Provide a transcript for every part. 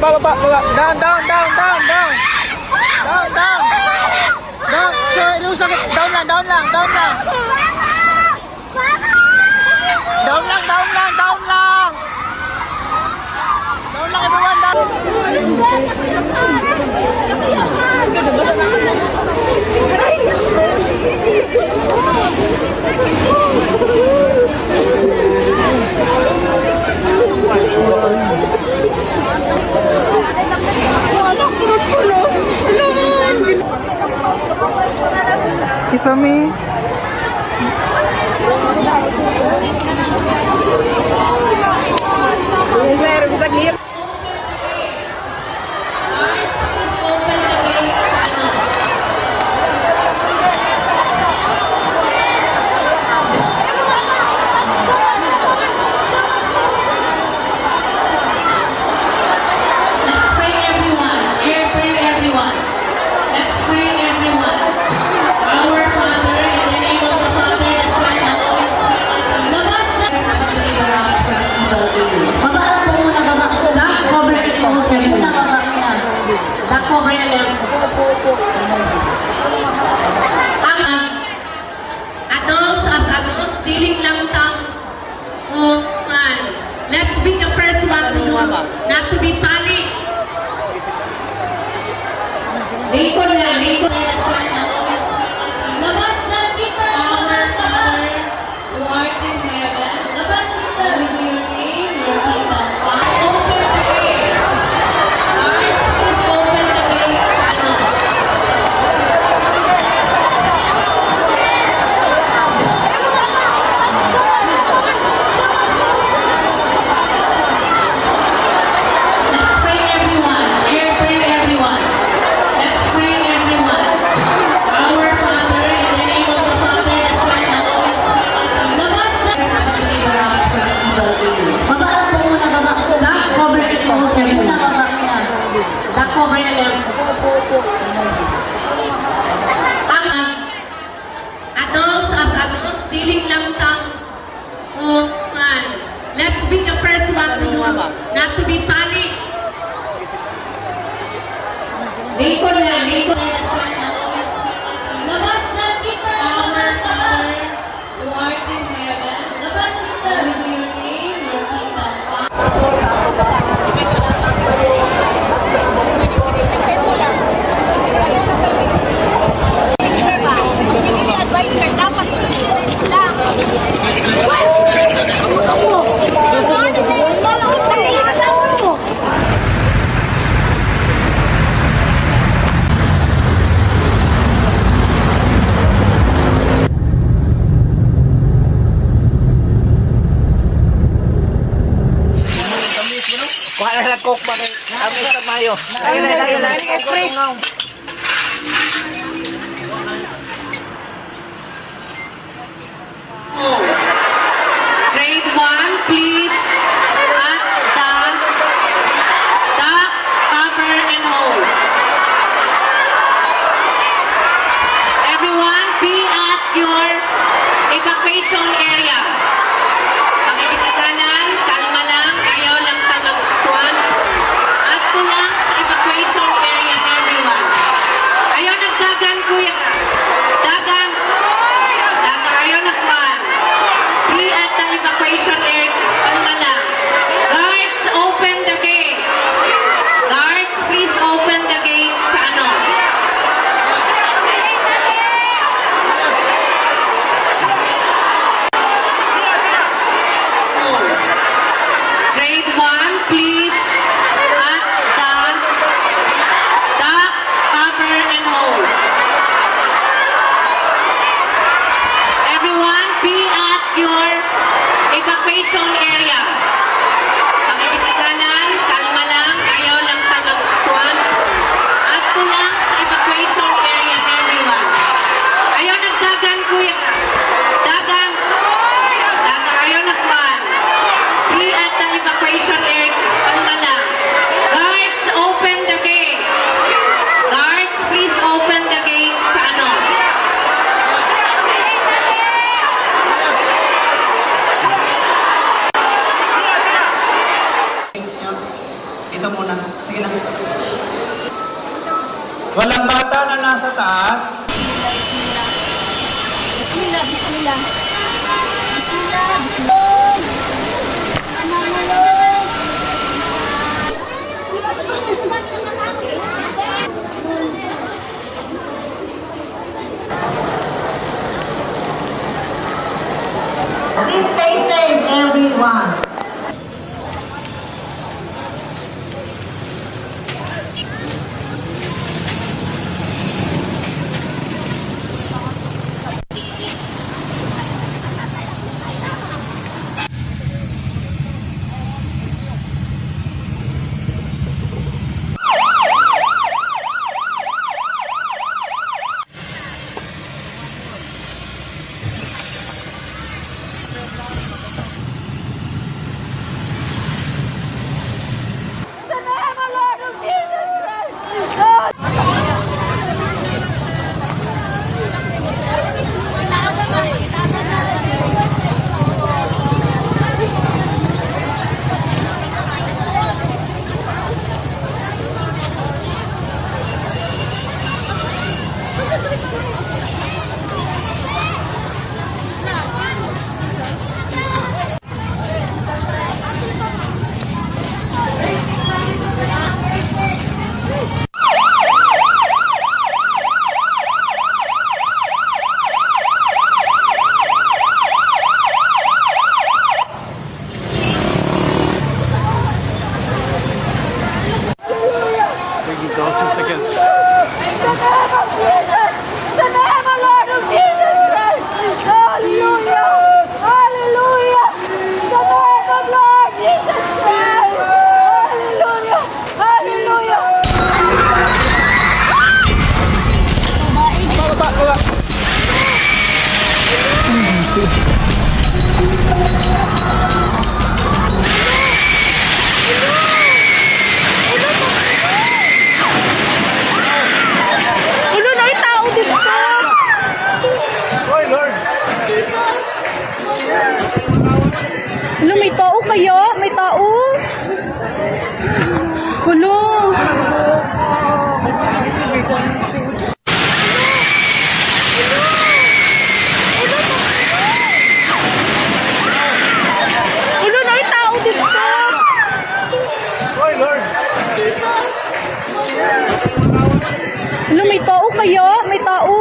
Baba, baba, baba. Down, down, down, down, down. Down, down. Down. Sir, down lang, down lang, down lang. Down lang, down lang, down lang. Down lang, everyone, down. Kisame. Let's be the first one to do, not to be panic. Lingkod lang, lingkod. Labas lang kita, our Father, who art in heaven. Labas kita, with your name, your kingdom come. Open the gate. Lords, please open the gate. Let's be the first one to do, not to be panic. Lingkod lang, lingkod. Labas lang kita, our Father, who art in heaven. Labas kita, with your name, your kingdom come. Advisor, dapat sila. Kuha na lang coke ba kay Ate sa Mayo. Ayun. Grade 1, please, at the cover and hold. Everyone, be at your evacuation area. Pakikikanan, kalma lang, ayaw lang tamagsuan. At to lang sa evacuation area, everyone. Ayaw nagdagan, kuya. Dagan. Dagan, ayaw nagkuhan. Be at the evacuation area. Kalma lang. Guards, open the gate. Guards, please open the gate sa ano. Grade 1, please, at the cover and hold. Everyone, be at your evacuation area. Pakikikanan, kalma lang, ayaw lang tamagsuan. At to lang sa evacuation area, everyone. Ayaw nagdagan, kuya. Dagan. Dagan, ayaw nagkuhan. Be at the evacuation area. Kalma lang. Guards, open the gate. Guards, please open the gate sa ano. Sige na. Walang bata na nasa taas. Bismillah. Bismillah, bismillah. Bismillah, bismillah. Please stay safe, everyone. Hello, may tao kayo? May tao? Hello? Hello, may tao dito? Hello, may tao kayo? May tao?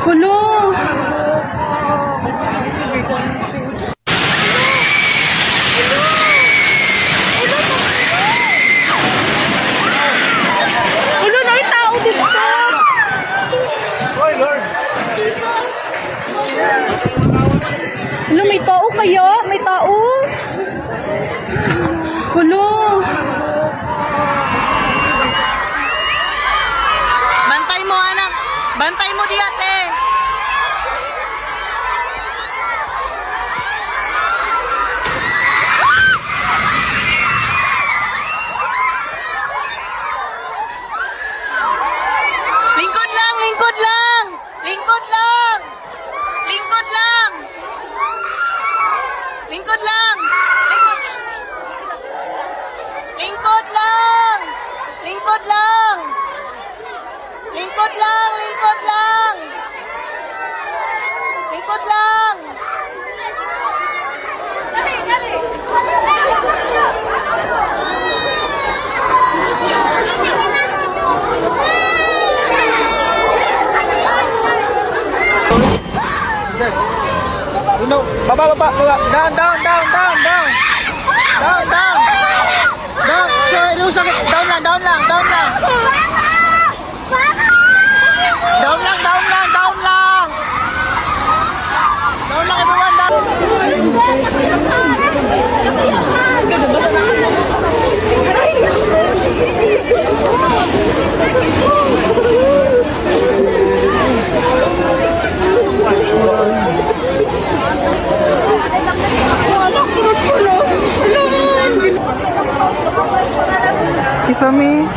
Hello? Hello, may tao kayo? May tao? Hello? Bantay mo, anak. Bantay mo di ate. Lingkod lang, lingkod lang. Lingkod lang. Lingkod lang. Lingkod lang. Lingkod. Lingkod lang. Lingkod lang. Lingkod lang, lingkod lang. Lingkod lang. Dali, dali. No, baba. Down. Down. Sorry, do sakit. Down lang. Down lang, everyone. Down. Kisame.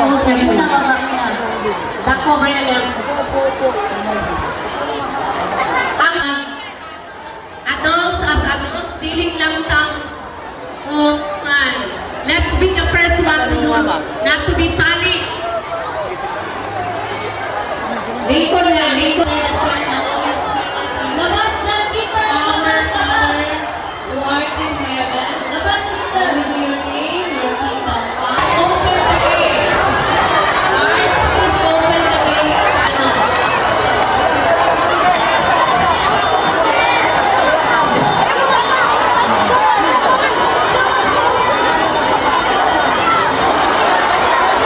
hold everyone. The cover alert. Ang adults as adults, siling lang tang let's be the first one to know not to be panic. Lingkod lang, lingkod. Labas lang kita, our Father, who art in heaven. Labas kita, renew your name, your kingdom come. Open the gates. Lords, please open the gates.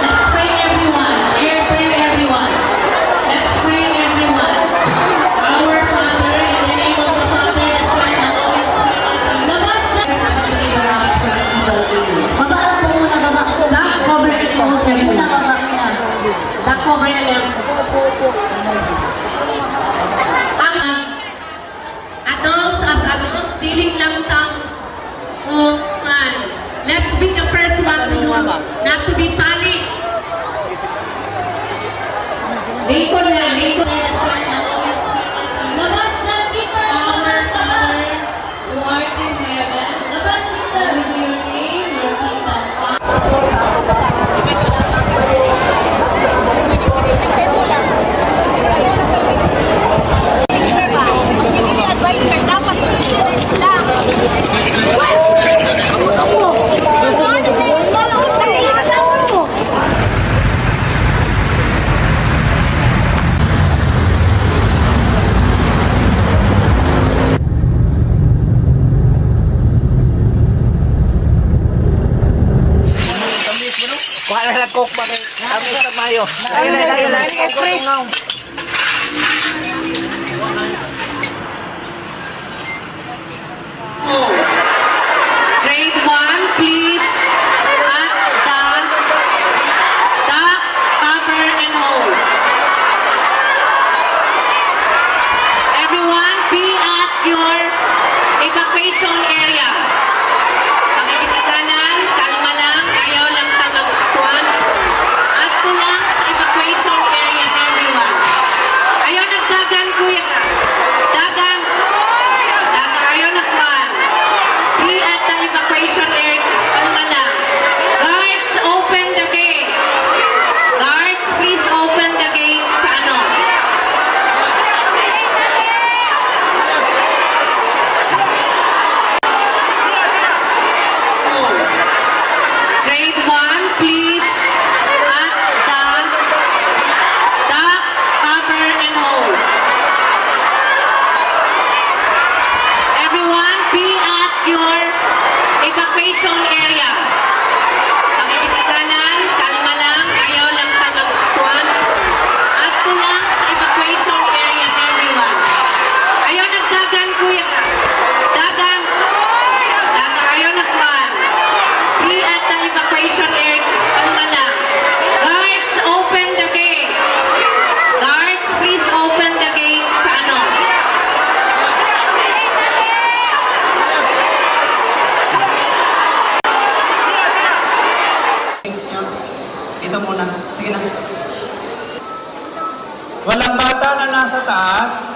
Let's pray everyone. Pray everyone. Let's pray everyone. Our Father, in the name of the Father, the Son, and the Holy Spirit. Labas lang. Baba po muna, baba. Back cover and hold everyone. Back cover and hold. Ang adults as adults, siling lang tang let's be the first one to know not to be panic. Lingkod lang, lingkod. Labas lang kita, our Father, who art in heaven. Labas kita, renew your name, your kingdom come. Kuha na lang coke ba kay kami sa mayo. Ayun na. Grade 1, please, at the cover and hold. Everyone, be at your evacuation area. Pakikikanan, kalma lang, ayaw lang tamag-aswan. At lang sa evacuation area, everyone. Ayaw nagdagan, kuya. Dagan. Ayaw nagwan. Be at the evacuation area. Kalma lang. Guards, open the gate. Guards, please open the gates sa ano. Grade 1, please, at the cover and hold. Everyone, be at your evacuation area. Pakikikanan, kalma lang, ayaw lang tamag-aswan. At lang sa evacuation area, everyone. Ayaw nagdagan, kuya. Dagan. Ayaw nagwan. Be at the evacuation area. Kalma lang. Guards, open the gate. Guards, please open the gates sa ano. Ito muna. Sige na. Walang bata na nasa taas.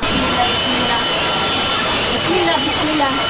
Bismillah, bismillah.